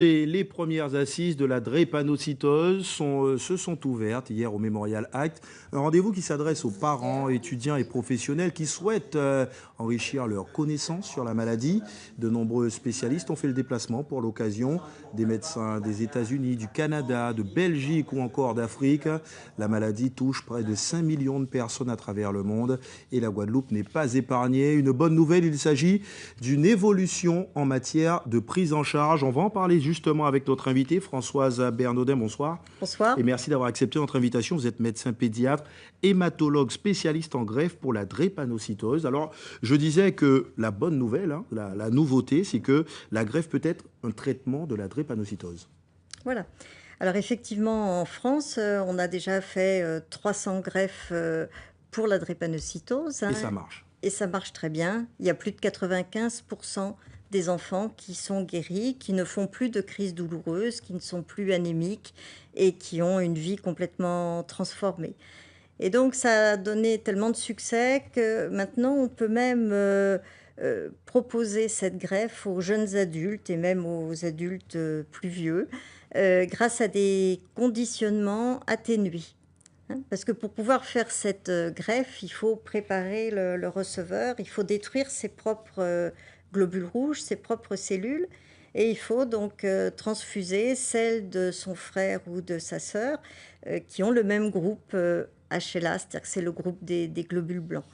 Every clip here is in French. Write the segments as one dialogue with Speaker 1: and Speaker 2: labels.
Speaker 1: Et les premières assises de la drépanocytose se sont ouvertes hier au Memorial Act. Un rendez-vous qui s'adresse aux parents, étudiants et professionnels qui souhaitent enrichir leurs connaissances sur la maladie. De nombreux spécialistes ont fait le déplacement pour l'occasion. Des médecins des États-Unis, du Canada, de Belgique ou encore d'Afrique. La maladie touche près de 5 millions de personnes à travers le monde et la Guadeloupe n'est pas épargnée. Une bonne nouvelle, il s'agit d'une évolution en matière de prise en charge. On va en parler justement avec notre invitée, Françoise Bernaudin. Bonsoir.
Speaker 2: Bonsoir.
Speaker 1: Et merci d'avoir accepté notre invitation. Vous êtes médecin pédiatre, hématologue spécialiste en greffe pour la drépanocytose. Alors, je disais que la bonne nouvelle, la nouveauté, c'est que la greffe peut être un traitement de la drépanocytose.
Speaker 2: Voilà. Alors effectivement, en France, on a déjà fait 300 greffes pour la drépanocytose,
Speaker 1: Et
Speaker 2: hein,
Speaker 1: ça marche.
Speaker 2: et ça marche très bien. Il y a plus de 95% des enfants qui sont guéris, qui ne font plus de crises douloureuses, qui ne sont plus anémiques et qui ont une vie complètement transformée. Et donc ça a donné tellement de succès que maintenant on peut même proposer cette greffe aux jeunes adultes et même aux adultes plus vieux grâce à des conditionnements atténués. Hein. Parce que pour pouvoir faire cette greffe, il faut préparer le receveur, il faut détruire ses propres globules rouges, ses propres cellules, et il faut donc transfuser celles de son frère ou de sa sœur qui ont le même groupe HLA, c'est-à-dire que c'est le groupe des globules blancs.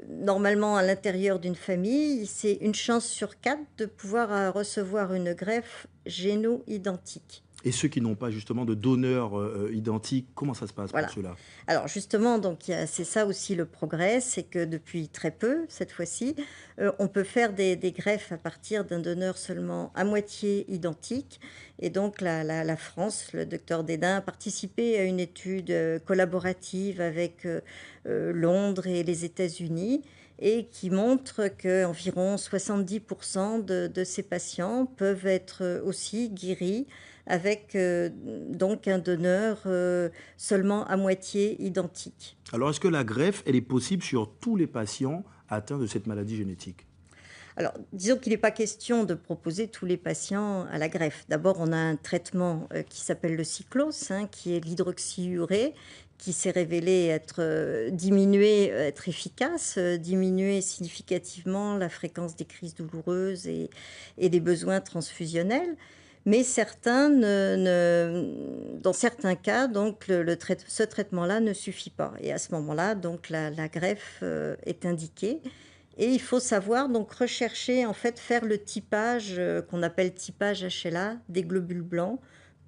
Speaker 2: Normalement, à l'intérieur d'une famille, c'est une chance sur 4 de pouvoir recevoir une greffe géno-identique.
Speaker 1: Et ceux qui n'ont pas justement de donneur identique, comment ça se passe pour
Speaker 2: Voilà.
Speaker 1: ceux-là?
Speaker 2: Alors justement, donc c'est ça aussi le progrès, c'est que depuis très peu, cette fois-ci, on peut faire des greffes à partir d'un donneur seulement à moitié identique. Et donc la France, le docteur Dédain, a participé à une étude collaborative avec Londres et les États-Unis et qui montre qu'environ 70% de ces patients peuvent être aussi guéris avec donc un donneur seulement à moitié identique.
Speaker 1: Alors, est-ce que la greffe, elle est possible sur tous les patients atteints de cette maladie génétique?
Speaker 2: Alors, disons qu'il n'est pas question de proposer tous les patients à la greffe. D'abord, on a un traitement qui s'appelle le cyclose, hein, qui est l'hydroxyurée, qui s'est révélé être être efficace, diminuer significativement la fréquence des crises douloureuses et des besoins transfusionnels. Mais dans certains cas, donc ce traitement-là ne suffit pas. Et à ce moment-là, donc la greffe est indiquée. Et il faut savoir donc rechercher, en fait, faire le typage qu'on appelle typage HLA des globules blancs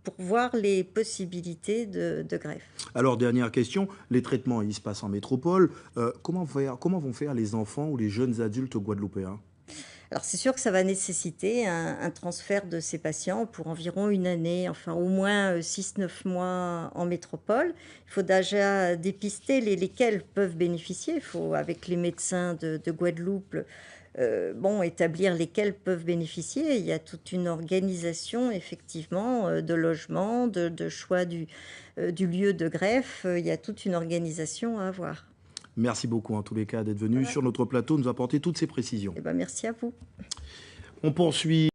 Speaker 2: pour voir les possibilités de greffe.
Speaker 1: Alors, dernière question, les traitements, ils se passent en métropole. Comment vont faire les enfants ou les jeunes adultes guadeloupéens?
Speaker 2: Alors c'est sûr que ça va nécessiter un transfert de ces patients pour environ une année, enfin au moins 6-9 mois en métropole. Il faut déjà dépister lesquels peuvent bénéficier. Il faut, avec les médecins de Guadeloupe, établir lesquels peuvent bénéficier. Il y a toute une organisation, effectivement, de logement, de choix du lieu de greffe. Il y a toute une organisation à avoir.
Speaker 1: Merci beaucoup en tous les cas d'être venu
Speaker 2: Voilà.
Speaker 1: sur notre plateau nous apporter toutes ces précisions.
Speaker 2: Eh ben, merci à vous.
Speaker 1: On poursuit.